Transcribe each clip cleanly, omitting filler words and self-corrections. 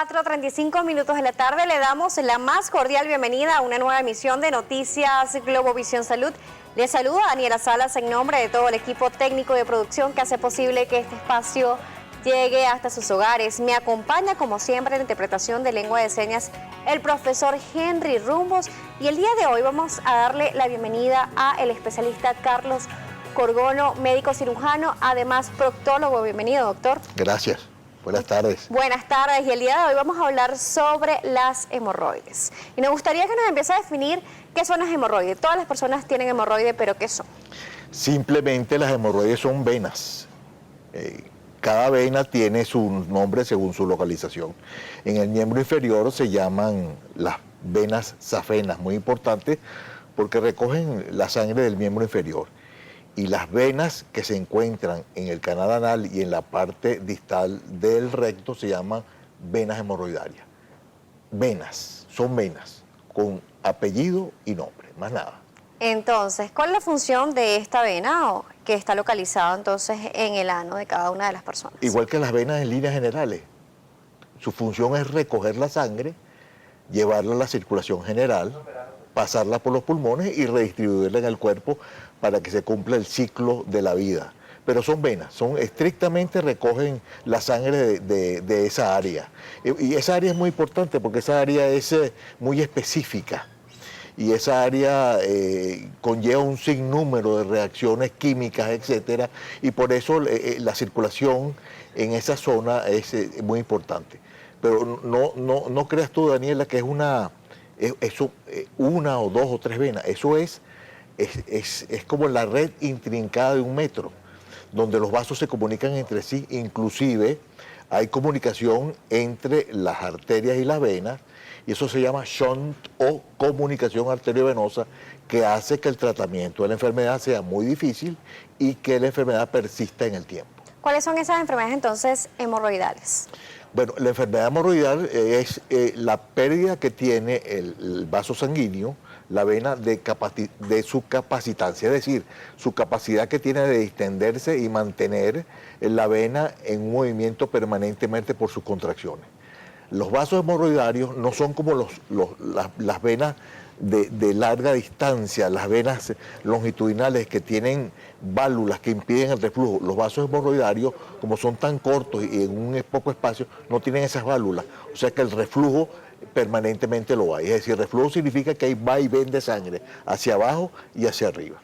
4:35 de la tarde. Le damos la más cordial bienvenida a una nueva emisión de Noticias Globovisión Salud. Les saluda Daniela Salas en nombre de todo el equipo técnico de producción que hace posible que este espacio llegue hasta sus hogares. Me acompaña, como siempre, en la interpretación de lengua de señas el profesor Henry Rumbos. Y el día de hoy vamos a darle la bienvenida al especialista Carlos Corgono, médico cirujano, además proctólogo. Bienvenido, doctor. Gracias. Buenas tardes. Buenas tardes. Y el día de hoy vamos a hablar sobre las hemorroides. Y me gustaría que nos empiece a definir qué son las hemorroides. Todas las personas tienen hemorroides, pero ¿qué son? Simplemente las hemorroides son venas. Cada vena tiene su nombre según su localización. En el miembro inferior se llaman las venas safenas, muy importantes porque recogen la sangre del miembro inferior. Y las venas que se encuentran en el canal anal y en la parte distal del recto se llaman venas hemorroidarias. Venas, son venas, con apellido y nombre, más nada. Entonces, ¿cuál es la función de esta vena que está localizada entonces en el ano de cada una de las personas? Igual que las venas en líneas generales. Su función es recoger la sangre, llevarla a la circulación general, pasarla por los pulmones y redistribuirla en el cuerpo para que se cumpla el ciclo de la vida. Pero son venas, son estrictamente recogen la sangre de esa área. Y esa área es muy importante porque esa área es muy específica. Y esa área conlleva un sinnúmero de reacciones químicas, etcétera, y por eso la circulación en esa zona es muy importante. Pero no creas tú, Daniela, que es una o dos o tres venas. Eso es como la red intrincada de un metro, donde los vasos se comunican entre sí, inclusive hay comunicación entre las arterias y las venas, y eso se llama shunt o comunicación arteriovenosa, que hace que el tratamiento de la enfermedad sea muy difícil y que la enfermedad persista en el tiempo. ¿Cuáles son esas enfermedades entonces hemorroidales? Bueno, la enfermedad hemorroidal es la pérdida que tiene el vaso sanguíneo, la vena, de su capacitancia, es decir, su capacidad que tiene de distenderse y mantener la vena en un movimiento permanentemente por sus contracciones. Los vasos hemorroidarios no son como las venas de larga distancia, las venas longitudinales que tienen válvulas que impiden el reflujo. Los vasos hemorroidarios, como son tan cortos y en un poco espacio, no tienen esas válvulas, o sea que el reflujo permanentemente lo hay. Es decir, reflujo significa que hay va y ven de sangre hacia abajo y hacia arriba.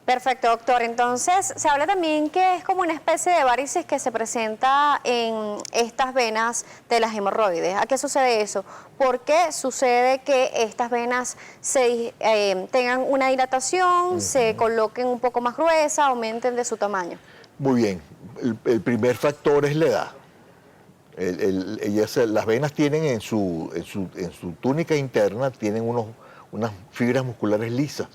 Perfecto, doctor. Entonces, se habla también que es como una especie de varices que se presenta en estas venas de las hemorroides. ¿A qué sucede eso? ¿Por qué sucede que estas venas tengan una dilatación, se coloquen un poco más gruesas, aumenten de su tamaño? Muy bien. El primer factor es la edad. Las venas tienen en su túnica interna tienen unas fibras musculares lisas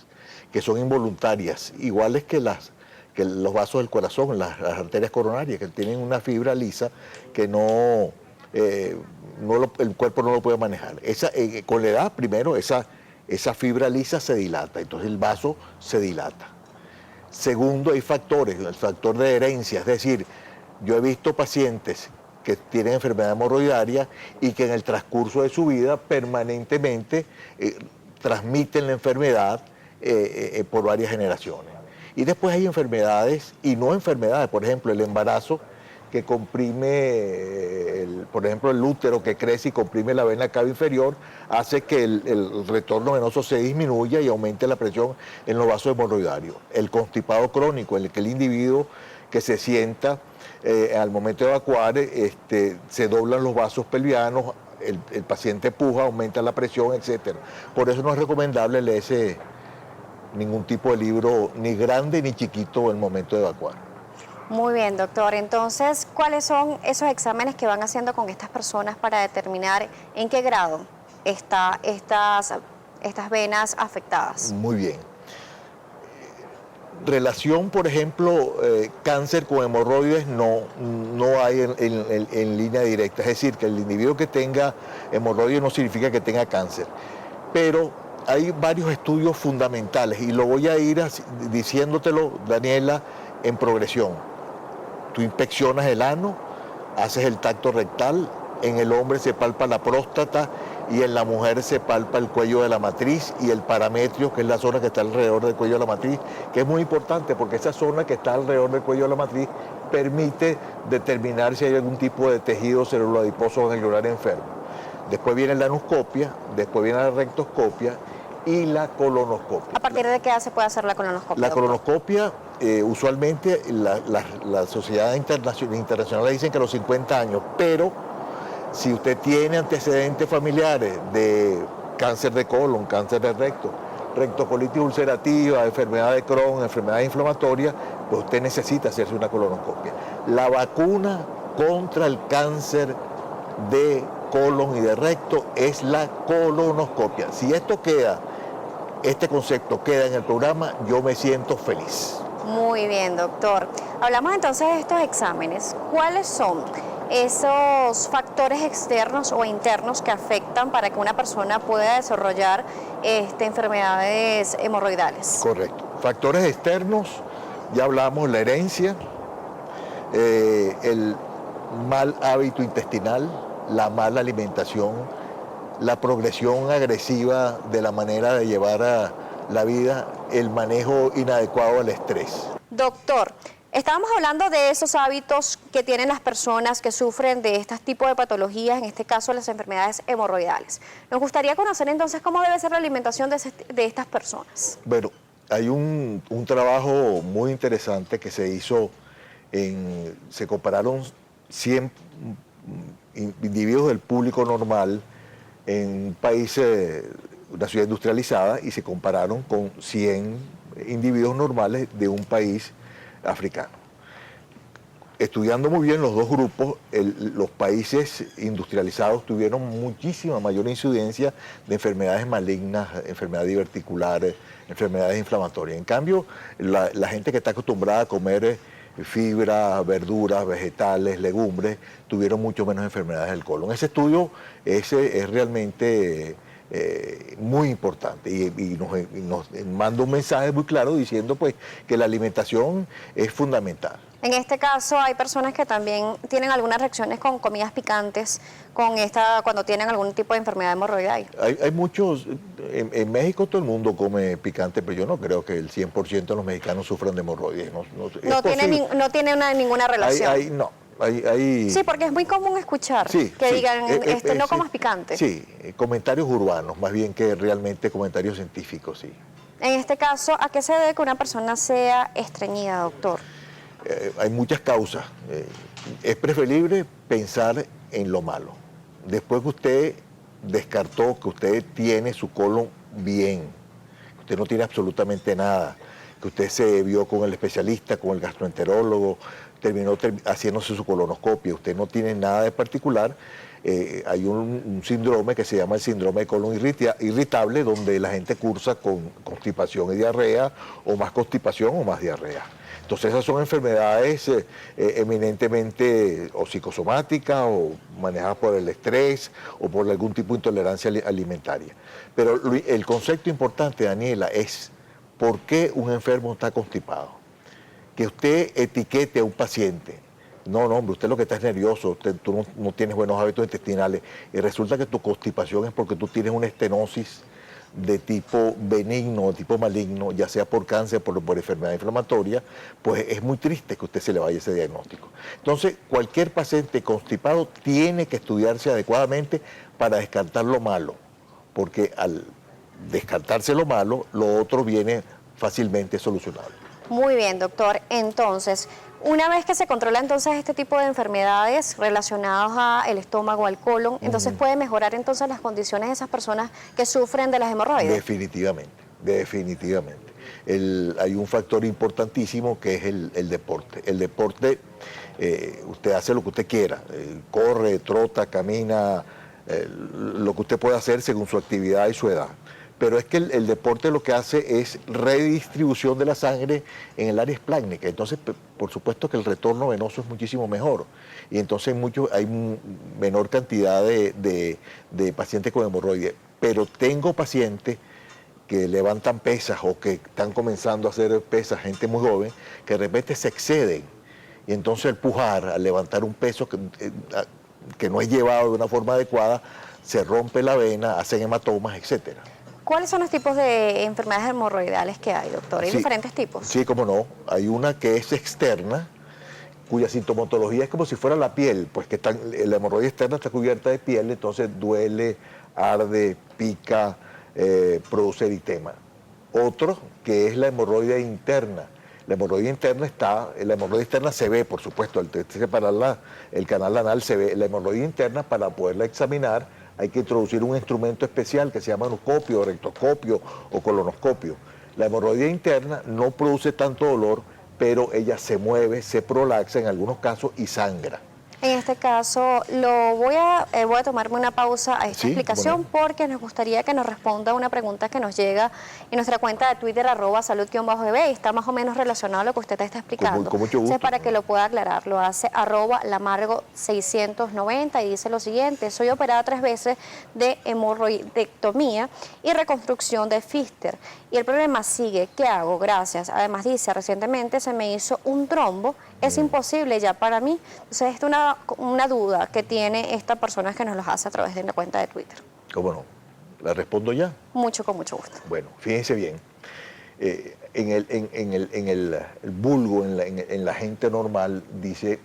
que son involuntarias, iguales que los vasos del corazón, las arterias coronarias, que tienen una fibra lisa que el cuerpo no lo puede manejar. Con la edad, primero, esa fibra lisa se dilata, entonces el vaso se dilata. Segundo, hay factores, el factor de herencia, es decir, yo he visto pacientes que tienen enfermedad hemorroidaria y que en el transcurso de su vida permanentemente transmiten la enfermedad por varias generaciones. Y después hay enfermedades y no enfermedades, por ejemplo, el embarazo que comprime, por ejemplo, el útero que crece y comprime la vena cava inferior, hace que el retorno venoso se disminuya y aumente la presión en los vasos hemorroidarios. El constipado crónico, en el que el individuo que se sienta al momento de evacuar, se doblan los vasos pelvianos, el paciente puja, aumenta la presión, etc. Por eso no es recomendable leerse ningún tipo de libro, ni grande ni chiquito, en el momento de evacuar. Muy bien, doctor. Entonces, ¿cuáles son esos exámenes que van haciendo con estas personas para determinar en qué grado están estas venas afectadas? Muy bien. Relación, por ejemplo, cáncer con hemorroides no hay en línea directa. Es decir, que el individuo que tenga hemorroides no significa que tenga cáncer. Pero hay varios estudios fundamentales y lo voy a ir diciéndotelo, Daniela, en progresión. Tú inspeccionas el ano, haces el tacto rectal, en el hombre se palpa la próstata y en la mujer se palpa el cuello de la matriz y el parametrio, que es la zona que está alrededor del cuello de la matriz, que es muy importante porque esa zona que está alrededor del cuello de la matriz permite determinar si hay algún tipo de tejido celuloadiposo ganglionar enfermo. Después viene la anoscopia, después viene la rectoscopia y la colonoscopia. ¿A partir de qué edad se puede hacer la colonoscopia? La doctor? colonoscopia, usualmente la sociedad internacional dicen que a los 50 años, pero si usted tiene antecedentes familiares de cáncer de colon, cáncer de recto, rectocolitis ulcerativa, enfermedad de Crohn, enfermedad inflamatoria, pues usted necesita hacerse una colonoscopia. La vacuna contra el cáncer de colon y de recto es la colonoscopia. Si este concepto queda en el programa, yo me siento feliz. Muy bien, doctor. Hablamos entonces de estos exámenes. ¿Cuáles son esos factores externos o internos que afectan para que una persona pueda desarrollar enfermedades hemorroidales? Correcto. Factores externos, ya hablamos, la herencia, el mal hábito intestinal, la mala alimentación, la progresión agresiva de la manera de llevar a la vida, el manejo inadecuado del estrés. Doctor, estábamos hablando de esos hábitos que tienen las personas que sufren de este tipo de patologías, en este caso las enfermedades hemorroidales. Nos gustaría conocer entonces cómo debe ser la alimentación de estas personas. Bueno, hay un trabajo muy interesante que se hizo, se compararon 100 individuos del público normal en un país, una ciudad industrializada, y se compararon con 100 individuos normales de un país africano. Estudiando muy bien los dos grupos, los países industrializados tuvieron muchísima mayor incidencia de enfermedades malignas, enfermedades diverticulares, enfermedades inflamatorias. En cambio, la gente que está acostumbrada a comer fibra, verduras, vegetales, legumbres, tuvieron mucho menos enfermedades del colon. Ese estudio es realmente muy importante y nos manda un mensaje muy claro diciendo pues que la alimentación es fundamental. En este caso hay personas que también tienen algunas reacciones con comidas picantes, cuando tienen algún tipo de enfermedad hemorroidal. Hay muchos, en México todo el mundo come picante, pero yo no creo que el 100% de los mexicanos sufran de hemorroides. No tiene ninguna relación. Sí, porque es muy común escuchar que digan, no comas picante. Sí, comentarios urbanos, más bien que realmente comentarios científicos, sí. En este caso, ¿a qué se debe que una persona sea estreñida, doctor? Hay muchas causas. Es preferible pensar en lo malo. Después que usted descartó que usted tiene su colon bien, que usted no tiene absolutamente nada, que usted se vio con el especialista, con el gastroenterólogo, terminó haciéndose su colonoscopia, usted no tiene nada de particular, hay un síndrome que se llama el síndrome de colon irritable, donde la gente cursa con constipación y diarrea, o más constipación o más diarrea. Entonces esas son enfermedades eminentemente o psicosomáticas o manejadas por el estrés o por algún tipo de intolerancia alimentaria. Pero el concepto importante, Daniela, es ¿por qué un enfermo está constipado? Que usted etiquete a un paciente. No, hombre, usted lo que está es nervioso, tú no tienes buenos hábitos intestinales y resulta que tu constipación es porque tú tienes una estenosis de tipo benigno o tipo maligno, ya sea por cáncer, por enfermedad inflamatoria, pues es muy triste que usted se le vaya ese diagnóstico. Entonces, cualquier paciente constipado tiene que estudiarse adecuadamente para descartar lo malo, porque al descartarse lo malo, lo otro viene fácilmente solucionable. Muy bien, doctor. Entonces, una vez que se controla entonces este tipo de enfermedades relacionadas al estómago, al colon, entonces puede mejorar entonces las condiciones de esas personas que sufren de las hemorroides. Definitivamente. Hay un factor importantísimo que es el deporte. El deporte, usted hace lo que usted quiera, corre, trota, camina, lo que usted pueda hacer según su actividad y su edad. Pero es que el deporte lo que hace es redistribución de la sangre en el área esplácnica. Entonces, por supuesto que el retorno venoso es muchísimo mejor. Y entonces hay menor cantidad de pacientes con hemorroides. Pero tengo pacientes que levantan pesas o que están comenzando a hacer pesas, gente muy joven, que de repente se exceden. Y entonces al pujar, al levantar un peso, que no es llevado de una forma adecuada, se rompe la vena, hacen hematomas, etcétera. ¿Cuáles son los tipos de enfermedades hemorroidales que hay, doctor? ¿Hay Sí, diferentes tipos? Sí, cómo no. Hay una que es externa, cuya sintomatología es como si fuera la piel, pues que la hemorroide externa está cubierta de piel, entonces duele, arde, pica, produce eritema. Otro que es la hemorroide interna. La hemorroide interna se ve, por supuesto, al separar el canal anal se ve. La hemorroide interna, para poderla examinar, hay que introducir un instrumento especial que se llama anoscopio, rectoscopio o colonoscopio. La hemorroide interna no produce tanto dolor, pero ella se mueve, se prolaxa en algunos casos y sangra. En este caso, voy a tomarme una pausa a esta explicación porque nos gustaría que nos responda una pregunta que nos llega en nuestra cuenta de Twitter, @salud_bb, y está más o menos relacionado a lo que usted está explicando. Con mucho gusto. Entonces, para que lo pueda aclarar, lo hace @lamargo690 y dice lo siguiente: soy operada 3 veces de hemorroidectomía y reconstrucción de Pfister. Y el problema sigue, ¿qué hago? Gracias. Además dice, recientemente se me hizo un trombo, es imposible ya para mí. Entonces, esta es una duda que tiene esta persona que nos los hace a través de la cuenta de Twitter. ¿Cómo no? ¿La respondo ya? Con mucho gusto. Bueno, fíjense bien. En el vulgo, en la gente normal, dice,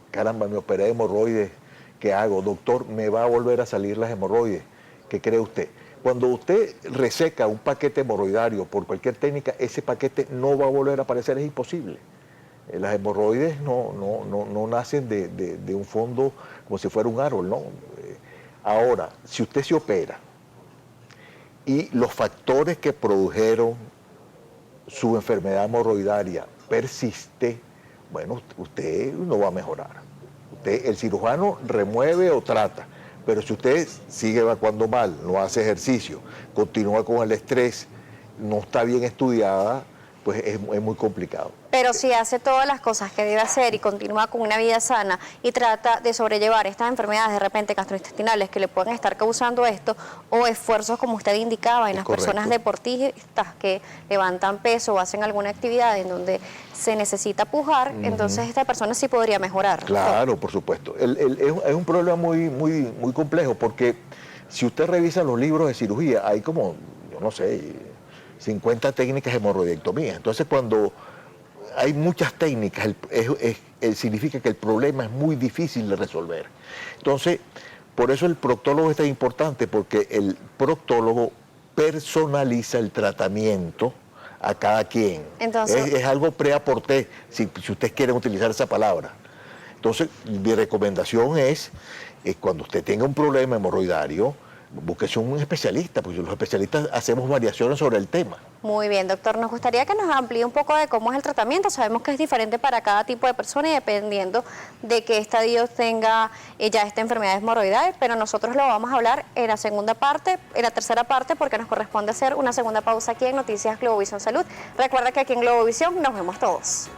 caramba, me operé de hemorroides, ¿qué hago? Doctor, me va a volver a salir las hemorroides. ¿Qué cree usted? Cuando usted reseca un paquete hemorroidario por cualquier técnica, ese paquete no va a volver a aparecer, es imposible. Las hemorroides no nacen de un fondo como si fuera un árbol, ¿no? Ahora, si usted se opera y los factores que produjeron su enfermedad hemorroidaria persiste, bueno, usted no va a mejorar. El cirujano remueve o trata, pero si usted sigue evacuando mal, no hace ejercicio, continúa con el estrés, no está bien estudiada, pues es muy complicado. Pero si hace todas las cosas que debe hacer y continúa con una vida sana y trata de sobrellevar estas enfermedades de repente gastrointestinales que le pueden estar causando esto, o esfuerzos como usted indicaba en las personas deportistas que levantan peso o hacen alguna actividad en donde se necesita pujar, entonces esta persona sí podría mejorar. Claro, por supuesto. Es un problema muy complejo, porque si usted revisa los libros de cirugía, hay como, yo no sé, 50 técnicas de hemorroidectomía. Entonces, cuando hay muchas técnicas, significa que el problema es muy difícil de resolver. Entonces, por eso el proctólogo es tan importante, porque el proctólogo personaliza el tratamiento a cada quien. Entonces, es algo pré-aporté, si ustedes quieren utilizar esa palabra. Entonces, mi recomendación es, cuando usted tenga un problema hemorroidario, búsquese un especialista, porque los especialistas hacemos variaciones sobre el tema. Muy bien, doctor. Nos gustaría que nos amplíe un poco de cómo es el tratamiento. Sabemos que es diferente para cada tipo de persona y dependiendo de qué estadio tenga ya esta enfermedad hemorroidal, pero nosotros lo vamos a hablar en la tercera parte, porque nos corresponde hacer una segunda pausa aquí en Noticias Globovisión Salud. Recuerda que aquí en Globovisión nos vemos todos.